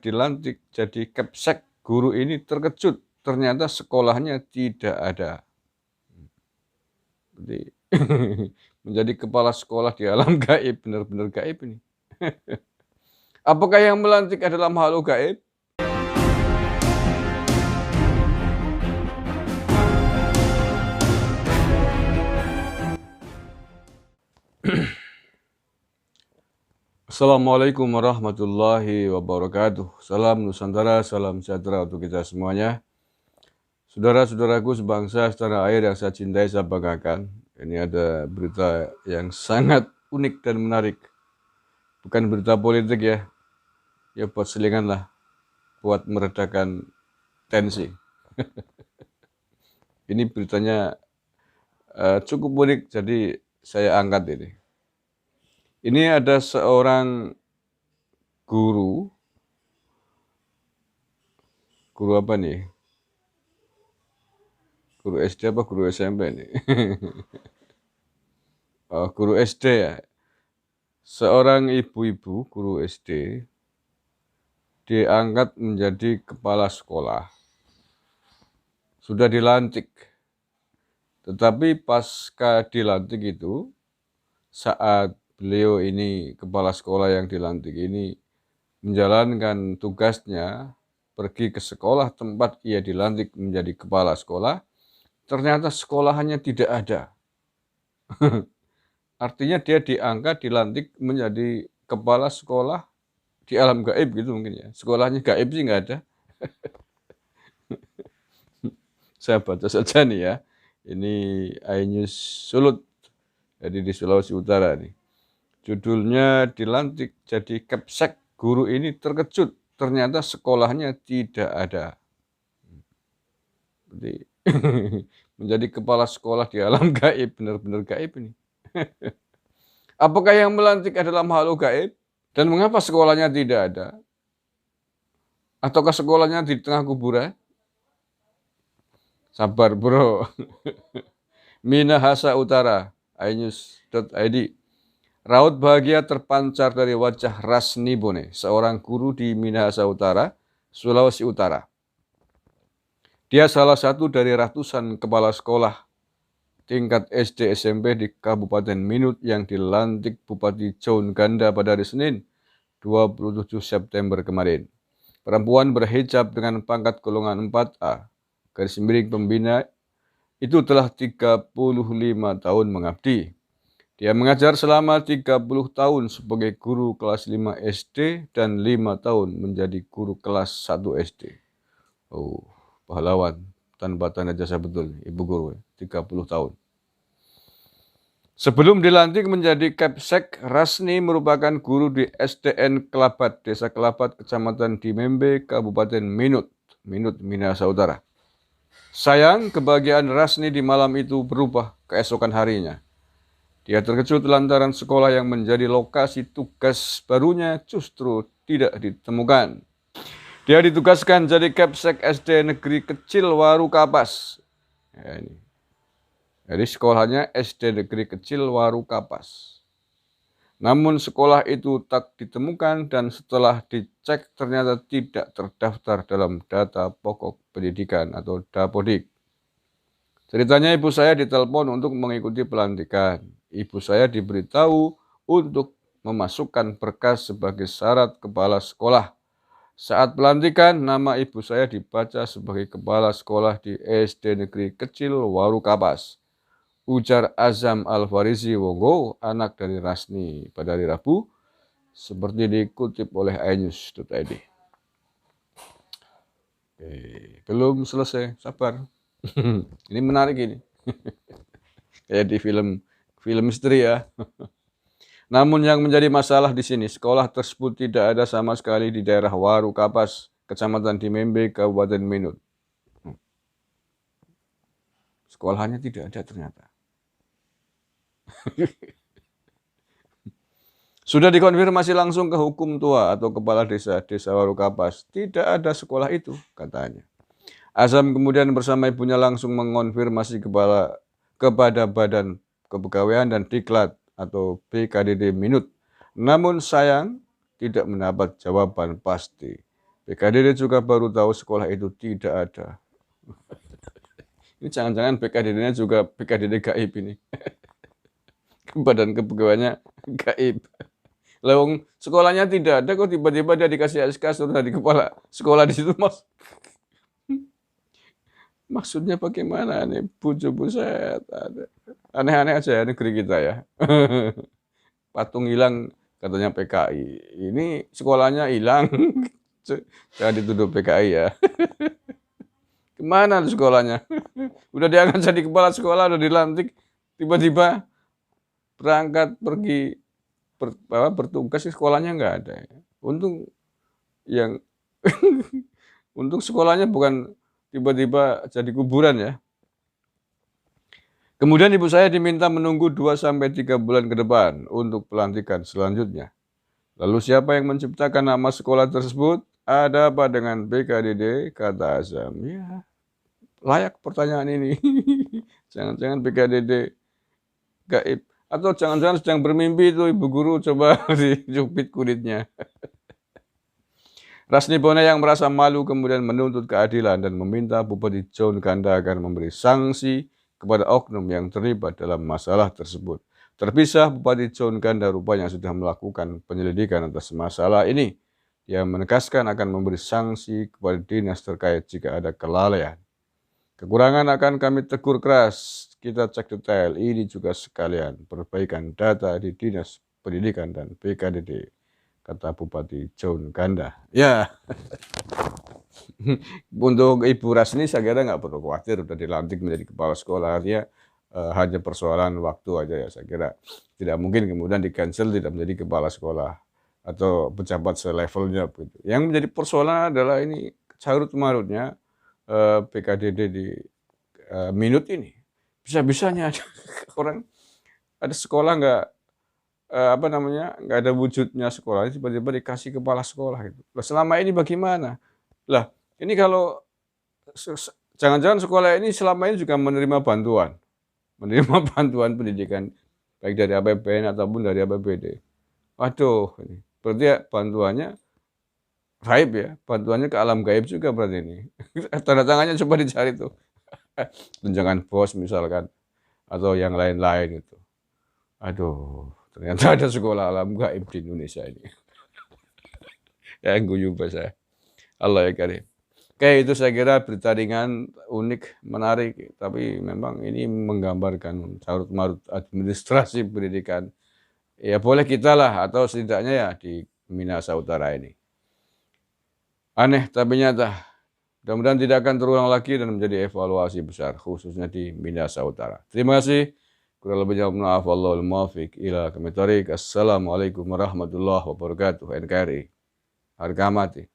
dilantik jadi Kepsek, guru ini terkejut. Ternyata sekolahnya tidak ada. Jadi, menjadi kepala sekolah di alam gaib, benar-benar gaib ini. Apakah yang melantik adalah makhluk gaib? Assalamualaikum warahmatullahi wabarakatuh. Salam Nusantara, salam sejahtera untuk kita semuanya. Saudara-saudaraku sebangsa setanah air yang saya cintai, saya banggakan. Ini ada berita yang sangat unik dan menarik. Bukan berita politik ya. Ya buat selingan lah. Buat meredakan tensi. Ini beritanya cukup unik, jadi saya angkat ini. Ini ada seorang guru apa nih? Guru SD apa guru SMP nih? Oh, guru SD ya. Seorang ibu-ibu guru SD diangkat menjadi kepala sekolah. Sudah dilantik. Tetapi pasca dilantik itu, saat beliau ini, kepala sekolah yang dilantik ini, menjalankan tugasnya, pergi ke sekolah tempat ia dilantik menjadi kepala sekolah, ternyata sekolahannya tidak ada. Artinya dia diangkat, dilantik menjadi kepala sekolah di alam gaib gitu mungkin ya. Sekolahnya gaib sih nggak ada. Saya baca saja nih ya. Ini iNews Sulut, jadi di Sulawesi Utara nih. Judulnya dilantik jadi Kepsek, guru ini terkejut. Ternyata sekolahnya tidak ada. Jadi menjadi kepala sekolah di alam gaib, benar-benar gaib ini. Apakah yang melantik adalah makhluk gaib? Dan mengapa sekolahnya tidak ada? Ataukah sekolahnya di tengah kuburan? Sabar bro. Minahasa Utara, inews.id. Raut bahagia terpancar dari wajah Rasni Bone, seorang guru di Minahasa Utara, Sulawesi Utara. Dia salah satu dari ratusan kepala sekolah tingkat SD SMP di Kabupaten Minut yang dilantik Bupati Jaun Ganda pada hari Senin, 27 September kemarin. Perempuan berhijab dengan pangkat golongan 4A, garis miring pembina, itu telah 35 tahun mengabdi. Dia mengajar selama 30 tahun sebagai guru kelas 5 SD dan 5 tahun menjadi guru kelas 1 SD. Oh, pahlawan tanpa tanda jasa betul, ibu guru, 30 tahun. Sebelum dilantik menjadi Kepsek, Rasni merupakan guru di SDN Kelabat, Desa Kelabat, Kecamatan Dimembe, Kabupaten Minut, Minahasa Utara. Sayang, kebahagiaan Rasni di malam itu berubah keesokan harinya. Dia terkejut lantaran sekolah yang menjadi lokasi tugas barunya justru tidak ditemukan. Dia ditugaskan jadi Kepsek SD Negeri Kecil Waru Kapas. Ya, ini. Jadi sekolahnya SD Negeri Kecil Waru Kapas. Namun sekolah itu tak ditemukan dan setelah dicek ternyata tidak terdaftar dalam data pokok pendidikan atau Dapodik. Ceritanya ibu saya ditelepon untuk mengikuti pelantikan. Ibu saya diberitahu untuk memasukkan berkas sebagai syarat kepala sekolah. Saat pelantikan, nama ibu saya dibaca sebagai kepala sekolah di SD Negeri Kecil Waru Kapas. Ujar Azam Al-Farizi Wonggo, anak dari Rasni, pada hari Rabu, seperti dikutip oleh iNews.id. Belum selesai, sabar. Ini menarik ini. Kayak di film misteri ya. Namun yang menjadi masalah di sini, sekolah tersebut tidak ada sama sekali di daerah Waru Kapas, Kecamatan Dimembe, Kabupaten Minut. Sekolahnya tidak ada ternyata. Sudah dikonfirmasi langsung ke hukum tua atau kepala desa Waru Kapas. Tidak ada sekolah itu, katanya. Azam kemudian bersama ibunya langsung mengonfirmasi kepada Badan Kepegawaian dan Diklat atau BKDD Minut. Namun sayang tidak mendapat jawaban pasti. PKDD juga baru tahu sekolah itu tidak ada. Ini jangan-jangan PKDD-nya juga PKDD gaib ini. Badan kepegawaiannya gaib. Lewung sekolahnya tidak ada kok tiba-tiba dia dikasih SK suruh dari kepala sekolah di situ, Mas. Maksudnya bagaimana nih? Buset. Aneh-aneh aja ya negeri kita ya. Patung hilang katanya PKI. Ini sekolahnya hilang. Jangan dituduh PKI ya. Kemana sekolahnya? Udah diangkat jadi kepala sekolah, udah dilantik. Tiba-tiba berangkat pergi bertugas di sekolahnya nggak ada. Untung yang untung sekolahnya bukan tiba-tiba jadi kuburan ya. Kemudian ibu saya diminta menunggu 2-3 bulan ke depan untuk pelantikan selanjutnya. Lalu siapa yang menciptakan nama sekolah tersebut? Ada apa dengan PKDD? Kata Azam. Ya, layak pertanyaan ini. Jangan-jangan PKDD gaib. Atau jangan-jangan sedang bermimpi itu ibu guru coba dijepit kulitnya. Rasni Bone yang merasa malu kemudian menuntut keadilan dan meminta Bupati John Kanda agar memberi sanksi kepada oknum yang terlibat dalam masalah tersebut. Terpisah, Bupati John Kanda rupanya sudah melakukan penyelidikan atas masalah ini. Dia menegaskan akan memberi sanksi kepada dinas terkait jika ada kelalaian. Kekurangan akan kami tegur keras. Kita cek detail. Ini juga sekalian perbaikan data di Dinas Pendidikan dan PKDD, kata Bupati John Kanda. Ya, untuk Ibu Rasni saya kira nggak perlu khawatir sudah dilantik menjadi kepala sekolah. Artinya hanya persoalan waktu aja ya. Saya kira tidak mungkin kemudian di-cancel tidak menjadi kepala sekolah atau pejabat selevelnya begitu. Yang menjadi persoalan adalah ini carut-marutnya PKDD di Minut ini. Bisa-bisanya orang ada sekolah nggak nggak ada wujudnya sekolah, tiba-tiba dikasih kepala sekolah gitu. Lah selama ini bagaimana? Lah ini kalau jangan-jangan sekolah ini selama ini juga menerima bantuan pendidikan baik dari APBN ataupun dari APBD. Waduh, ini berarti ya bantuannya gaib ya, bantuannya ke alam gaib juga berarti ini. Tanda tangannya coba dicari tuh, tunjangan bos misalkan atau yang lain-lain itu. Aduh. Ternyata ada sekolah alam gaib di Indonesia ini. Ya, guyu bahasa. Allah ya karim. Oke, itu saya kira berita ringan, unik, menarik. Tapi memang ini menggambarkan carut-marut administrasi pendidikan. Ya boleh kita lah, atau setidaknya ya di Minahasa Utara ini. Aneh tapi nyata. Mudah-mudahan tidak akan terulang lagi dan menjadi evaluasi besar, khususnya di Minahasa Utara. Terima kasih. Kurang lebihnya maaf, Allahul muwaffiq ila aqwamit thoriq. Assalamualaikum warahmatullahi wabarakatuh. NKRI harga mati.